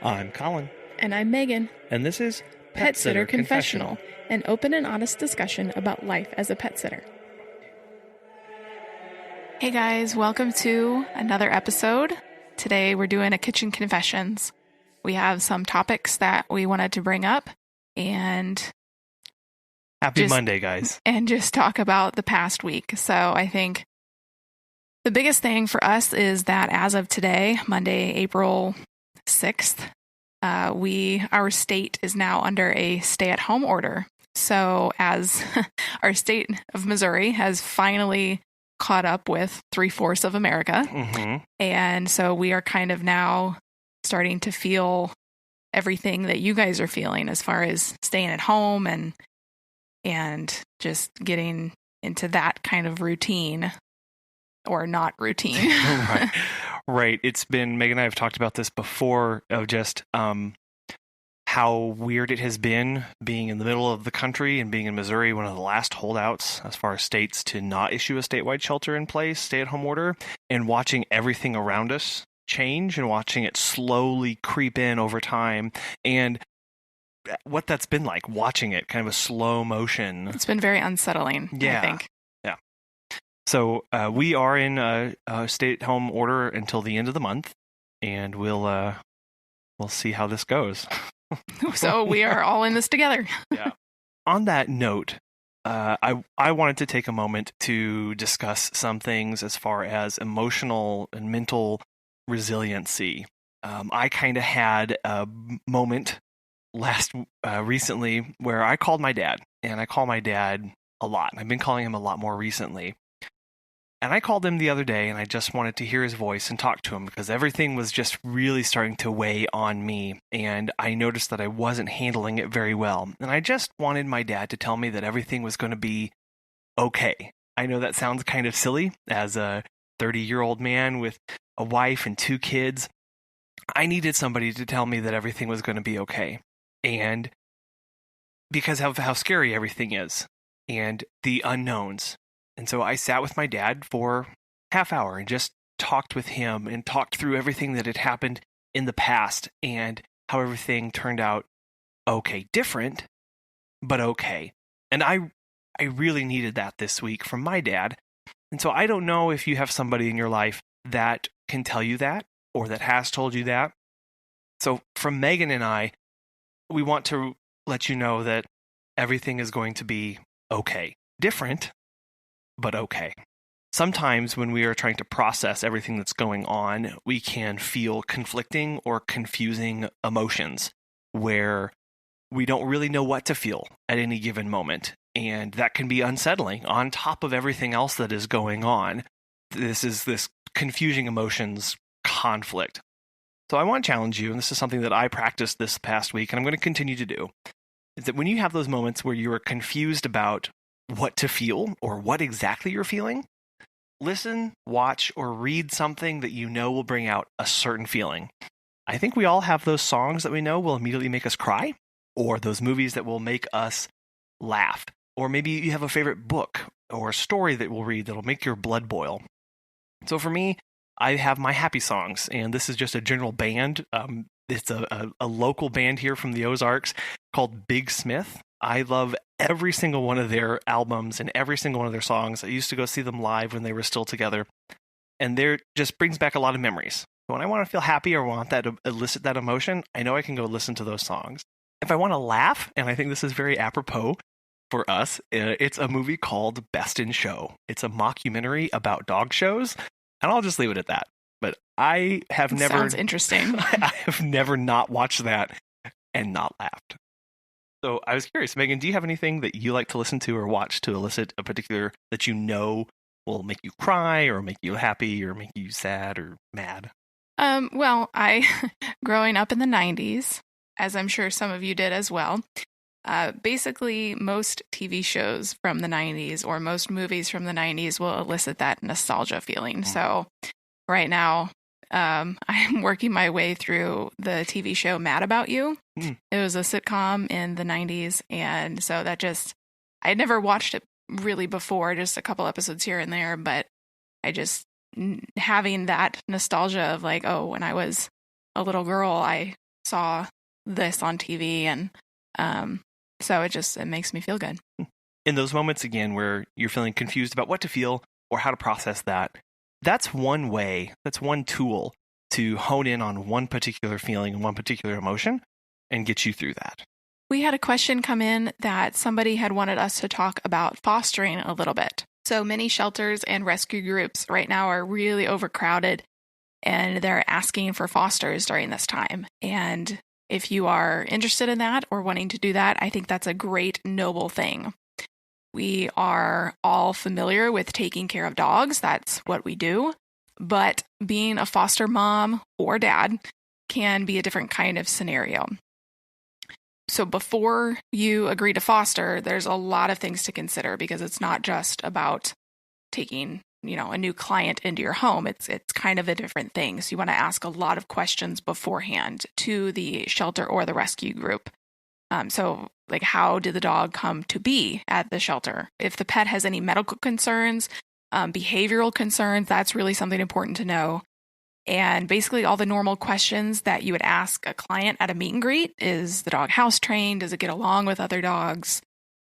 I'm Collin. And I'm Meghan. And this is Pet Sitter Confessional, an open and honest discussion about life as a pet sitter. Hey guys, welcome to another episode. Today we're doing a kitchen confessions. We have some topics that we wanted to bring up and Happy Monday, guys. And just talk about the past week. So I think the biggest thing for us is that as of today, Monday, April 6th, our state is now under a stay-at-home order. So as our state of Missouri has finally caught up with 3/4 of America, and so we are kind of now starting to feel everything that you guys are feeling as far as staying at home and just getting into that kind of routine or not routine. Right. It's been, Meghan and I have talked about this before, of just how weird it has been being in the middle of the country and being in Missouri, one of the last holdouts as far as states to not issue a statewide shelter in place, stay-at-home order, and watching everything around us change and watching it slowly creep in over time. And what that's been like, watching it kind of a slow motion. It's been very unsettling, I think. Yeah. So we are in a stay-at-home order until the end of the month, and we'll see how this goes. So we are all in this together. Yeah. On that note, I wanted to take a moment to discuss some things as far as emotional and mental resiliency. I kind of had a moment recently where I called my dad, and I call my dad a lot. I've been calling him a lot more recently. And I called him the other day, and I just wanted to hear his voice and talk to him because everything was just really starting to weigh on me. And I noticed that I wasn't handling it very well. And I just wanted my dad to tell me that everything was going to be okay. I know that sounds kind of silly as a 30-year-old man with a wife and 2 kids. I needed somebody to tell me that everything was going to be okay. And because of how scary everything is and the unknowns. And so I sat with my dad for half hour and just talked with him and talked through everything that had happened in the past and how everything turned out okay. Different, but okay. And I really needed that this week from my dad. And so I don't know if you have somebody in your life that can tell you that or that has told you that. So from Meghan and I, we want to let you know that everything is going to be okay. Different, but okay. Sometimes when we are trying to process everything that's going on, we can feel conflicting or confusing emotions where we don't really know what to feel at any given moment. And that can be unsettling on top of everything else that is going on. This is this confusing emotions conflict. So I want to challenge you, and this is something that I practiced this past week, and I'm going to continue to do, is that when you have those moments where you are confused about what to feel or what exactly you're feeling, listen, watch, or read something that you know will bring out a certain feeling. I think we all have those songs that we know will immediately make us cry, or those movies that will make us laugh, or maybe you have a favorite book or story that we'll read that'll make your blood boil. So for me, I have my happy songs, and this is just a general band. It's a local band here from the Ozarks called Big Smith. I love every single one of their albums and every single one of their songs. I used to go see them live when they were still together, and there just brings back a lot of memories. When I want to feel happy or want that to elicit that emotion, I know I can go listen to those songs. If I want to laugh, and I think this is very apropos for us, it's a movie called Best in Show. It's a mockumentary about dog shows, and I'll just leave it at that. But I have never... Sounds interesting. I have never not watched that and not laughed. So I was curious, Meghan, do you have anything that you like to listen to or watch to elicit a particular that you know will make you cry or make you happy or make you sad or mad? Well, growing up in the 90s, as I'm sure some of you did as well, basically most TV shows from the 90s or most movies from the 90s will elicit that nostalgia feeling. So right now, I'm working my way through the TV show Mad About You. It was a sitcom in the 90s. And so I had never watched it really before, just a couple episodes here and there, but having that nostalgia of like, oh, when I was a little girl, I saw this on TV. And so it makes me feel good. In those moments, again, where you're feeling confused about what to feel or how to process that, that's one way, that's one tool to hone in on one particular feeling and one particular emotion and get you through that. We had a question come in that somebody had wanted us to talk about fostering a little bit. So many shelters and rescue groups right now are really overcrowded, and they're asking for fosters during this time. And if you are interested in that or wanting to do that, I think that's a great, noble thing. We are all familiar with taking care of dogs. That's what we do. But being a foster mom or dad can be a different kind of scenario. So before you agree to foster, there's a lot of things to consider, because it's not just about taking, a new client into your home. It's kind of a different thing. So you want to ask a lot of questions beforehand to the shelter or the rescue group. So like, how did the dog come to be at the shelter? If the pet has any medical concerns, behavioral concerns, that's really something important to know. And basically all the normal questions that you would ask a client at a meet and greet. Is the dog house trained? Does it get along with other dogs?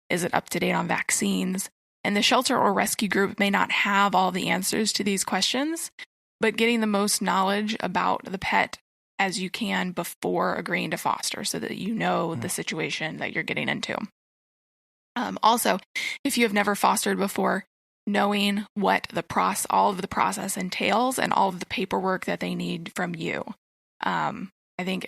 Is it up to date on vaccines? And the shelter or rescue group may not have all the answers to these questions, but getting the most knowledge about the pet as you can before agreeing to foster, so that you know the situation that you're getting into. Also, if you have never fostered before, knowing what all of the process entails and all of the paperwork that they need from you. I think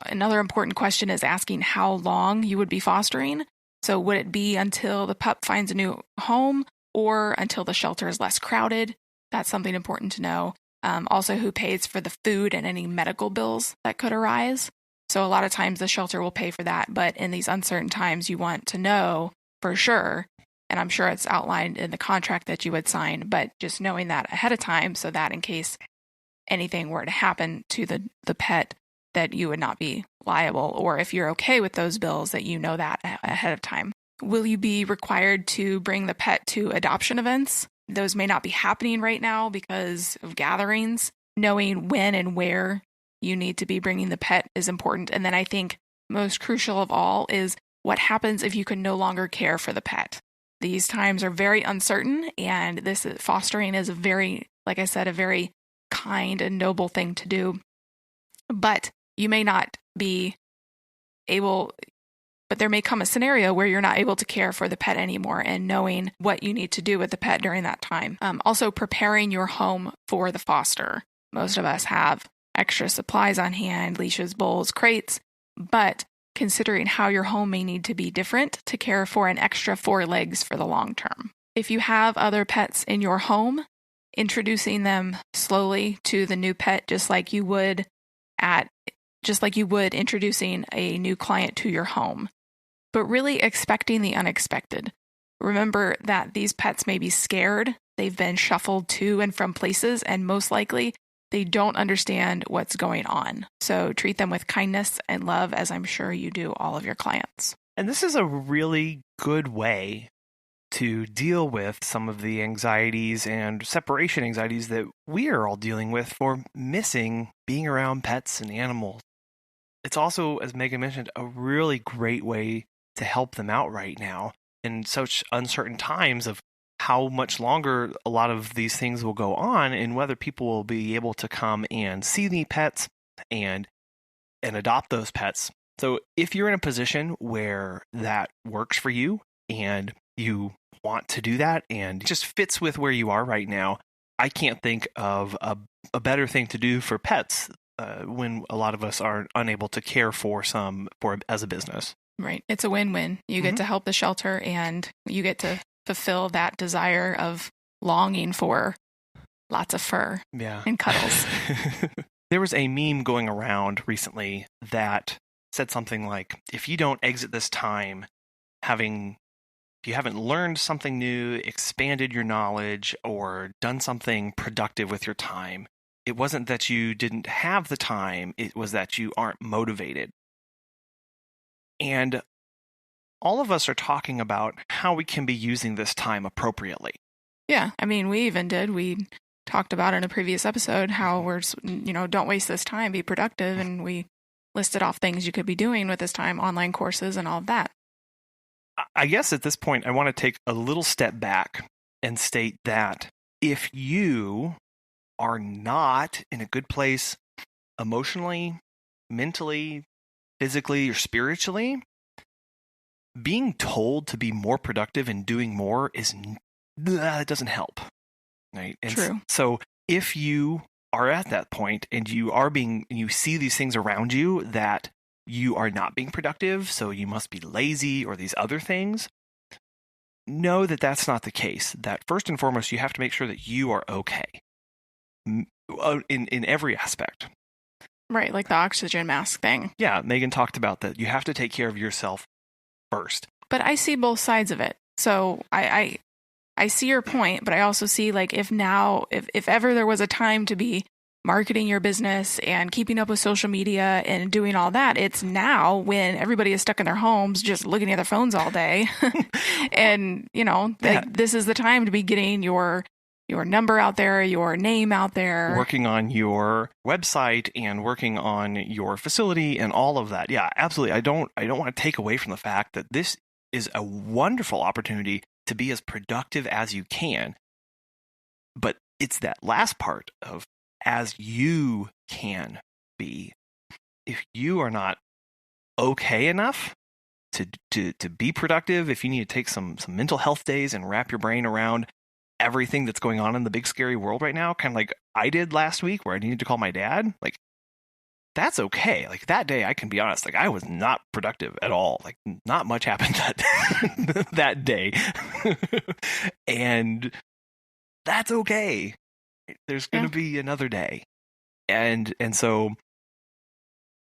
another important question is asking how long you would be fostering. So would it be until the pup finds a new home, or until the shelter is less crowded? That's something important to know. Also, who pays for the food and any medical bills that could arise. So a lot of times the shelter will pay for that, but in these uncertain times, you want to know for sure. And I'm sure it's outlined in the contract that you would sign, but just knowing that ahead of time, so that in case anything were to happen to the pet, that you would not be liable, or if you're okay with those bills, that you know that ahead of time. Will you be required to bring the pet to adoption events? Those may not be happening right now because of gatherings. Knowing when and where you need to be bringing the pet is important. And then I think most crucial of all is what happens if you can no longer care for the pet. These times are very uncertain, and fostering is a very kind and noble thing to do. But you may not be able, but there may come a scenario where you're not able to care for the pet anymore, and knowing what you need to do with the pet during that time. Also, preparing your home for the foster. Most of us have extra supplies on hand, leashes, bowls, crates, but considering how your home may need to be different to care for an extra 4 legs for the long term. If you have other pets in your home, introducing them slowly to the new pet, just like you would introducing a new client to your home, but really expecting the unexpected. Remember that these pets may be scared. They've been shuffled to and from places, and most likely they don't understand what's going on. So treat them with kindness and love, as I'm sure you do all of your clients. And this is a really good way to deal with some of the anxieties and separation anxieties that we are all dealing with for missing being around pets and animals. It's also, as Meghan mentioned, a really great way to help them out right now in such uncertain times of how much longer a lot of these things will go on, and whether people will be able to come and see the pets and adopt those pets. So if you're in a position where that works for you and you want to do that and it just fits with where you are right now, I can't think of a better thing to do for pets when a lot of us are unable to care for as a business. Right. It's a win-win. You get to help the shelter, and you get to fulfill that desire of longing for lots of fur and cuddles. There was a meme going around recently that said something like, if you don't exit this time if you haven't learned something new, expanded your knowledge, or done something productive with your time, it wasn't that you didn't have the time, it was that you aren't motivated. And all of us are talking about how we can be using this time appropriately. Yeah, I mean, we talked about in a previous episode how we're, don't waste this time, be productive, and we listed off things you could be doing with this time, online courses and all of that. I guess at this point, I want to take a little step back and state that if you are not in a good place emotionally, mentally, physically, or spiritually, being told to be more productive and doing more it doesn't help, right? And True. So if you are at that point and you see these things around you that you are not being productive, so you must be lazy or these other things, know that that's not the case. That first and foremost, you have to make sure that you are okay in every aspect. Right, like the oxygen mask thing. Yeah, Meghan talked about that. You have to take care of yourself first. But I see both sides of it. So I see your point, but I also see like if ever there was a time to be marketing your business and keeping up with social media and doing all that, it's now when everybody is stuck in their homes just looking at their phones all day. And, this is the time to be getting your number out there, your name out there. Working on your website and working on your facility and all of that. Yeah, absolutely. I don't want to take away from the fact that this is a wonderful opportunity to be as productive as you can. But it's that last part of as you can be. If you are not okay enough to be productive, if you need to take some mental health days and wrap your brain around everything that's going on in the big scary world right now, kind of like I did last week where I needed to call my dad, like that's okay. Like that day, I can be honest, like I was not productive at all. Like not much happened that day. And that's okay. There's going to be another day. And so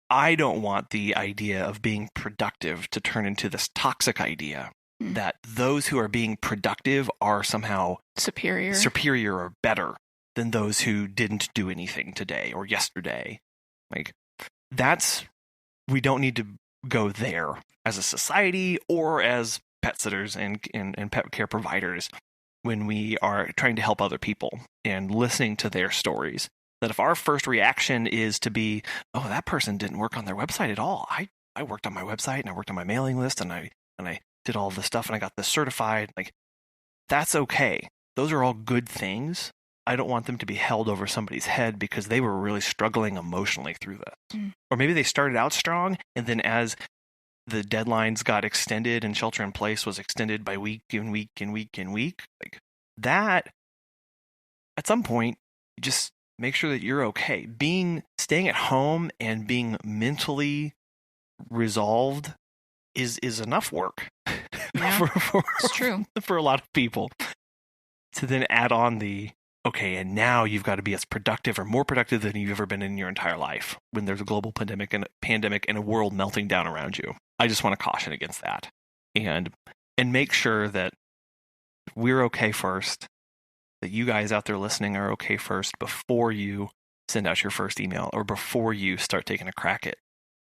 I don't want the idea of being productive to turn into this toxic idea that those who are being productive are somehow superior or better than those who didn't do anything today or yesterday. Like we don't need to go there as a society or as pet sitters and pet care providers when we are trying to help other people and listening to their stories. That if our first reaction is to be, oh, that person didn't work on their website at all. I worked on my website and I worked on my mailing list and I did all this stuff and I got this certified. Like, that's okay. Those are all good things. I don't want them to be held over somebody's head because they were really struggling emotionally through this. Or maybe they started out strong and then as the deadlines got extended and shelter in place was extended by week and week and week and week, like that, at some point, just make sure that you're okay. Staying at home and being mentally resolved is enough work. Yeah, it's true. For a lot of people. To then add on okay, and now you've got to be as productive or more productive than you've ever been in your entire life when there's a global pandemic and a world melting down around you. I just want to caution against that and make sure that we're okay first, that you guys out there listening are okay first before you send out your first email or before you start taking a crack at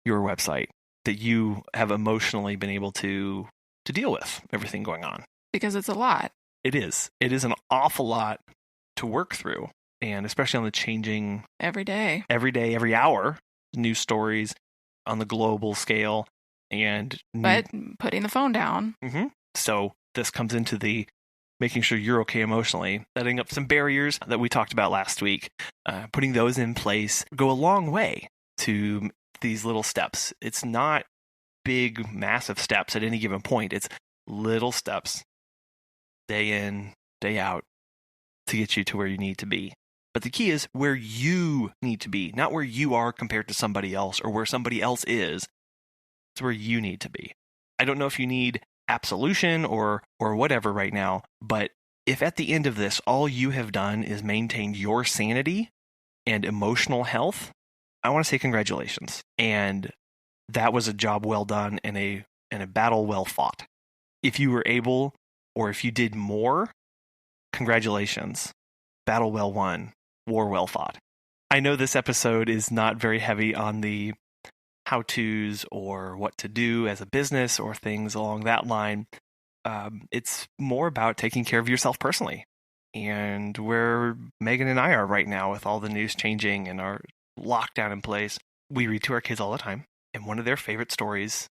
your website, that you have emotionally been able to deal with everything going on. Because it's a lot. It is. It is an awful lot to work through, and especially on the changing every day, every hour, news stories on the global scale, but putting the phone down. Mm-hmm. So this comes into the making sure you're okay emotionally, setting up some barriers that we talked about last week, putting those in place go a long way to these little steps. It's not big, massive steps at any given point. It's little steps, day in, day out, to get you to where you need to be. But the key is where you need to be, not where you are compared to somebody else or where somebody else is. It's where you need to be. I don't know if you need absolution or whatever right now, but if at the end of this, all you have done is maintain your sanity and emotional health, I want to say congratulations. And that was a job well done and a battle well fought. If you were able, or if you did more, congratulations. Battle well won, war well fought. I know this episode is not very heavy on the how-tos or what to do as a business or things along that line. It's more about taking care of yourself personally. And where Meghan and I are right now with all the news changing and our lockdown in place, we read to our kids all the time. And one of their favorite stories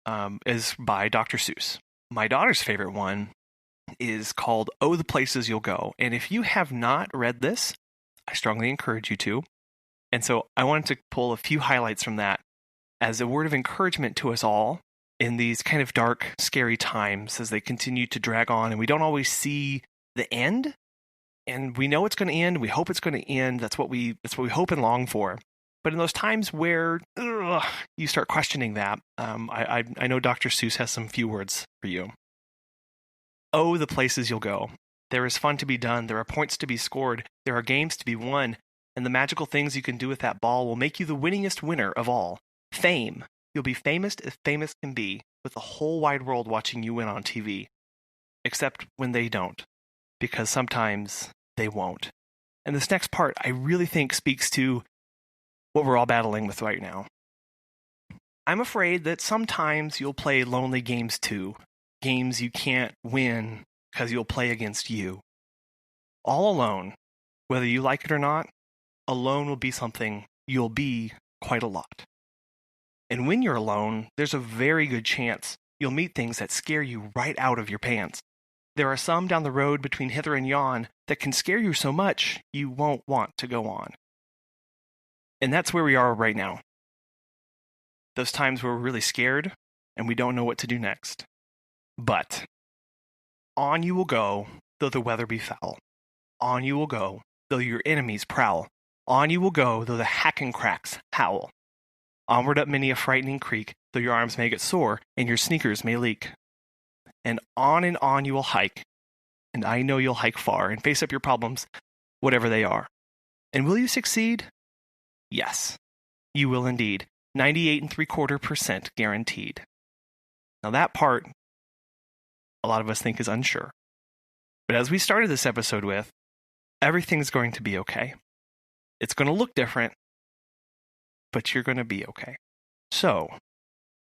is by Dr. Seuss. My daughter's favorite one is called Oh, the Places You'll Go. And if you have not read this, I strongly encourage you to. And so I wanted to pull a few highlights from that as a word of encouragement to us all in these kind of dark, scary times as they continue to drag on and we don't always see the end. And we know it's going to end. We hope it's going to end. That's what we hope and long for. But in those times where you start questioning that, I know Dr. Seuss has some few words for you. Oh, the places you'll go. There is fun to be done. There are points to be scored. There are games to be won. And the magical things you can do with that ball will make you the winningest winner of all. Fame. You'll be famous as famous can be, with the whole wide world watching you win on TV. Except when they don't. Because sometimes they won't. And this next part, I really think speaks to what we're all battling with right now. I'm afraid that sometimes you'll play lonely games too. Games you can't win because you'll play against you. All alone, whether you like it or not, alone will be something you'll be quite a lot. And when you're alone, there's a very good chance you'll meet things that scare you right out of your pants. There are some down the road between hither and yon that can scare you so much you won't want to go on. And that's where we are right now. Those times where we're really scared and we don't know what to do next. But on you will go, though the weather be foul. On you will go, though your enemies prowl. On you will go, though the hacking cracks howl. Onward up many a frightening creek, though your arms may get sore and your sneakers may leak. And on you will hike, and I know you'll hike far and face up your problems, whatever they are. And will you succeed? Yes, you will indeed. 98.75% guaranteed. Now that part, a lot of us think is unsure. But as we started this episode with, everything's going to be okay. It's going to look different, but you're going to be okay. So,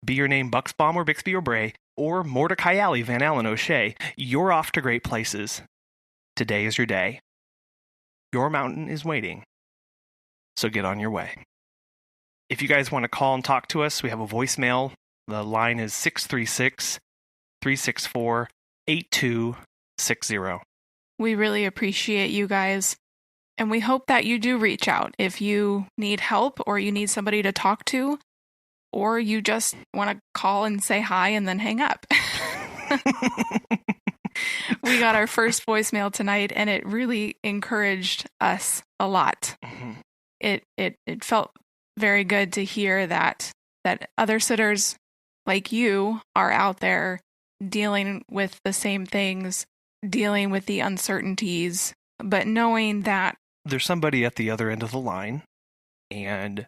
be your name Bucksbaum or Bixby or Bray, or Mordecai Alley, Van Allen O'Shea, you're off to great places. Today is your day. Your mountain is waiting. So get on your way. If you guys want to call and talk to us, we have a voicemail. The line is 636-364-8260. We really appreciate you guys. And we hope that you do reach out if you need help or you need somebody to talk to, or you just want to call and say hi and then hang up. We got our first voicemail tonight and it really encouraged us a lot. Mm-hmm. It felt very good to hear that other sitters like you are out there dealing with the same things, dealing with the uncertainties, but knowing that there's somebody at the other end of the line, and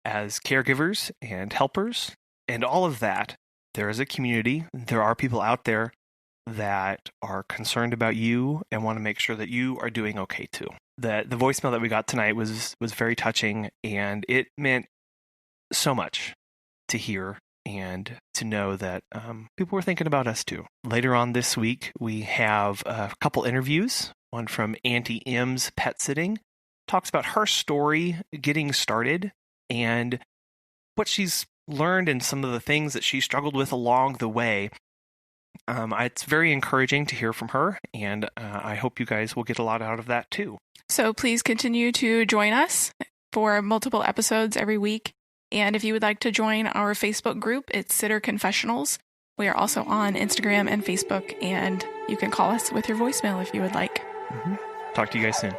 as caregivers and helpers and all of that, there is a community. There are people out there that are concerned about you and want to make sure that you are doing okay too. The voicemail that we got tonight was very touching, and it meant so much to hear and to know that people were thinking about us too. Later on this week, we have a couple interviews. One from Auntie M's Pet Sitting. Talks about her story getting started and what she's learned and some of the things that she struggled with along the way. It's very encouraging to hear from her, and I hope you guys will get a lot out of that too. So please continue to join us for multiple episodes every week. And if you would like to join our Facebook group, it's Sitter Confessionals. We are also on Instagram and Facebook, and you can call us with your voicemail if you would like. Mm-hmm. Talk to you guys soon.